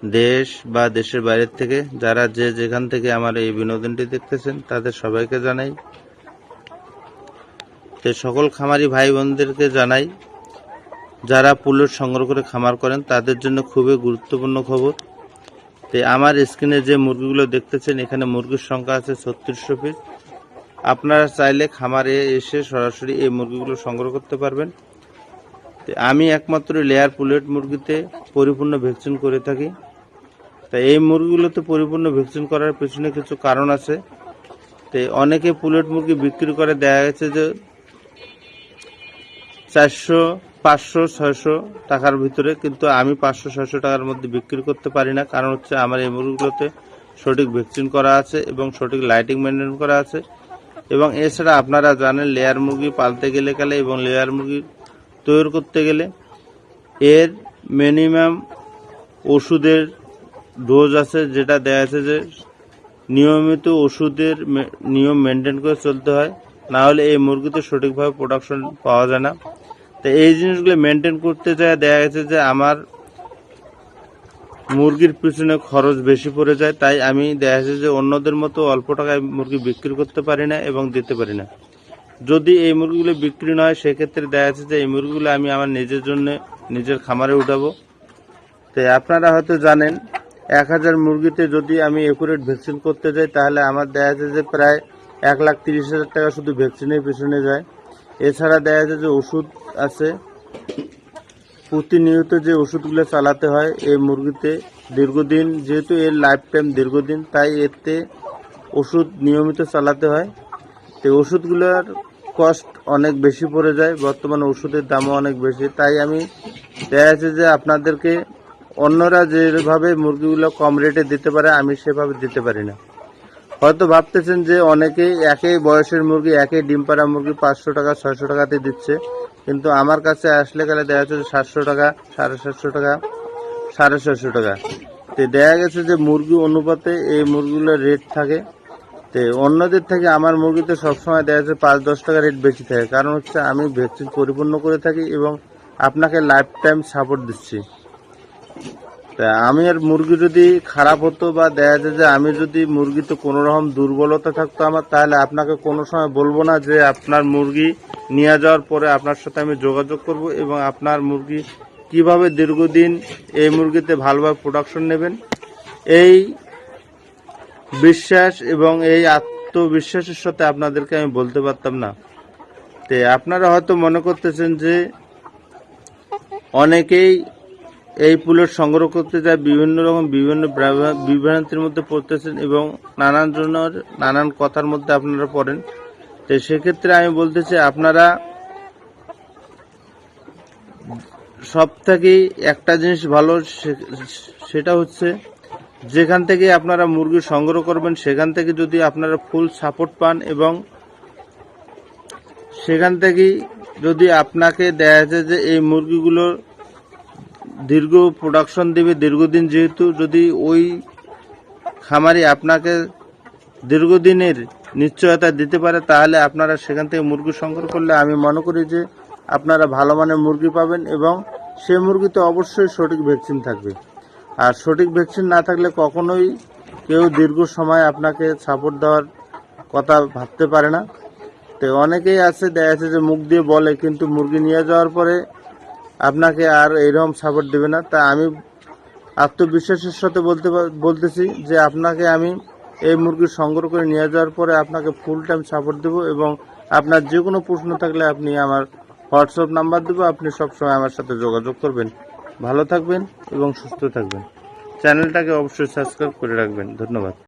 দেশ বা দেশের বাইরের থেকে যারা যে যেখান থেকে আমার এই বিনোদনটি দেখতেছেন তাদের সবাইকে জানাই, সকল খামারি ভাই বোনদেরকে জানাই যারা পুলেট সংগ্রহ করে খামার করেন তাদের জন্য খুবই গুরুত্বপূর্ণ খবর। আমার স্ক্রিনে যে মুরগিগুলো দেখতেছেন এখানে মুরগির সংখ্যা আছে 3600 পিস। আপনারা চাইলে খামারে এসে সরাসরি এই মুরগিগুলো সংগ্রহ করতে পারবেন। আমি একমাত্র লেয়ার পুলেট মুরগিতে পরিপূর্ণ ভ্যাকসিন করে থাকি। তাই এই মুরগিগুলোতে পরিপূর্ণ ভ্যাকসিন করার পেছনে কিছু কারণ আছে। অনেকে পুলেট মুরগি বিক্রি করে, দেখা গেছে যে 400, 500, 600 টাকার ভিতরে, কিন্তু আমি 500, 600 টাকার মধ্যে বিক্রি করতে পারি না। কারণ হচ্ছে আমার এই মুরগিগুলোতে সঠিক ভ্যাকসিন করা আছে এবং সঠিক লাইটিং মেনটেন করা আছে। এবং এছাড়া আপনারা জানেন লেয়ার মুরগি পালতে গেলে এবং লেয়ার মুরগি তৈরি করতে গেলে এর মিনিমাম ওষুধের ডোজ আছে, যেটা দেখা যাচ্ছে যে নিয়মিত ওষুধের নিয়ম মেনটেন করে চলতে হয়, না হলে এই মুরগিতে সঠিকভাবে প্রোডাকশন পাওয়া যায় না। তো এই জিনিসগুলো মেনটেন করতে যায় দেখা গেছে যে আমার মুরগির পিছনে খরচ বেশি পড়ে যায়। তাই আমি দেখা যাচ্ছে যে অন্যদের মতো অল্প টাকায় মুরগি বিক্রি করতে পারি না এবং দিতে পারি না। যদি এই মুরগিগুলো বিক্রি না হয় সেক্ষেত্রে দেখা যাচ্ছে যে এই মুরগিগুলো আমি আমার নিজের জন্য নিজের খামারে উঠাবো। আপনারা হয়তো জানেন 1000 মুরগিতে যদি আমি একুরেট ভ্যাকসিন করতে যাই তাহলে আমার দেখা যাচ্ছে যে প্রায় 1,30,000 টাকা শুধু ভ্যাকসিনের পিছনে যায়। এছাড়া দেখা যাচ্ছে যে ওষুধ আছে, প্রতিনিয়ত যে ওষুধগুলো চালাতে হয় এই মুরগিতে দীর্ঘদিন, যেহেতু এর লাইফ টাইম দীর্ঘদিন, তাই এতে ওষুধ নিয়মিত চালাতে হয়। ওষুধগুলোর কস্ট অনেক বেশি পড়ে যায়, বর্তমানে ওষুধের দামও অনেক বেশি। তাই আমি দেখা যাচ্ছে যে আপনাদেরকে অন্যরা যেভাবে মুরগিগুলো কম রেটে দিতে পারে আমি সেভাবে দিতে পারি না। হয়তো ভাবতেছেন যে অনেকেই একই বয়সের মুরগি, একই ডিম পাড়া মুরগি 500 টাকা 600 টাকাতে দিচ্ছে, কিন্তু আমার কাছে আসলে গেলে দেখা যাচ্ছে 700 টাকা, 750 টাকা, 650 টাকা। দেখা গেছে যে মুরগি অনুপাতে এই মুরগিগুলোর রেট থাকে। অন্যদের থেকে আমার মুরগিতে সবসময় দেখা যাচ্ছে 5-10 টাকা রেট বেশি থাকে। কারণ হচ্ছে আমি ভ্যাকসিন পরিপূর্ণ করে থাকি এবং আপনাকে লাইফ টাইম সাপোর্ট দিচ্ছি। আমি আর মুরগি যদি খারাপ হতো বা দেখা যায় যে আমি যদি মুরগিতে কোনো রকম দুর্বলতা থাকতো আমার, তাহলে আপনাকে কোনো সময় বলবো না যে আপনার মুরগি নিয়ে যাওয়ার পরে আপনার সাথে আমি যোগাযোগ করব এবং আপনার মুরগি কিভাবে দীর্ঘদিন এই মুরগিতে ভালোভাবে প্রোডাকশন নেবেন, এই বিশ্বাস এবং এই আত্মবিশ্বাসের সাথে আপনাদেরকে আমি বলতে পারতাম না। আপনারা হয়তো মনে করতেছেন যে অনেকেই এই পুলেট সংগ্রহ করতে যায় বিভিন্ন রকম বিভিন্ন বিভ্রান্তির মধ্যে পড়তেছেন এবং নানান কথার মধ্যে আপনারা পড়েন। সেক্ষেত্রে আমি বলতেছি আপনারা সব থেকে একটা জিনিস ভালো, সেটা হচ্ছে যেখান থেকে আপনারা মুরগি সংগ্রহ করবেন সেখান থেকে যদি আপনারা ফুল সাপোর্ট পান এবং সেখান থেকে যদি আপনাকে দেখা যায় যে এই মুরগিগুলো দীর্ঘ প্রোডাকশন দেবে দীর্ঘদিন, যেহেতু যদি ওই খামারি আপনাকে দীর্ঘদিনের নিশ্চয়তা দিতে পারে তাহলে আপনারা সেখান থেকে মুরগি সংগ্রহ করলে আমি মনে করি যে আপনারা ভালো মানের মুরগি পাবেন এবং সেই মুরগিতে অবশ্যই সঠিক ভ্যাকসিন থাকবে। আর সঠিক ভ্যাকসিন না থাকলে কখনোই কেউ দীর্ঘ সময় আপনাকে সাপোর্ট দেওয়ার কথা ভাবতে পারে না। অনেকেই আছে দেখা যাচ্ছে যে মুখ দিয়ে বলে কিন্তু মুরগি নিয়ে যাওয়ার পরে আপনাকে আর এইরকম সাপোর্ট দেবে না। তা আমি আত্মবিশ্বাসের সাথে বলতেছি যে আপনাকে আমি এই মুরগি সংগ্রহ করে নিয়ে যাওয়ার পরে আপনাকে ফুল টাইম সাপোর্ট দেবো এবং আপনার যে কোনো প্রশ্ন থাকলে আপনি আমার হোয়াটসঅ্যাপ নাম্বার দেবো, আপনি সবসময় আমার সাথে যোগাযোগ করবেন। ভালো থাকবেন এবং সুস্থ থাকবেন। চ্যানেলটাকে অবশ্যই সাবস্ক্রাইব করে রাখবেন। ধন্যবাদ।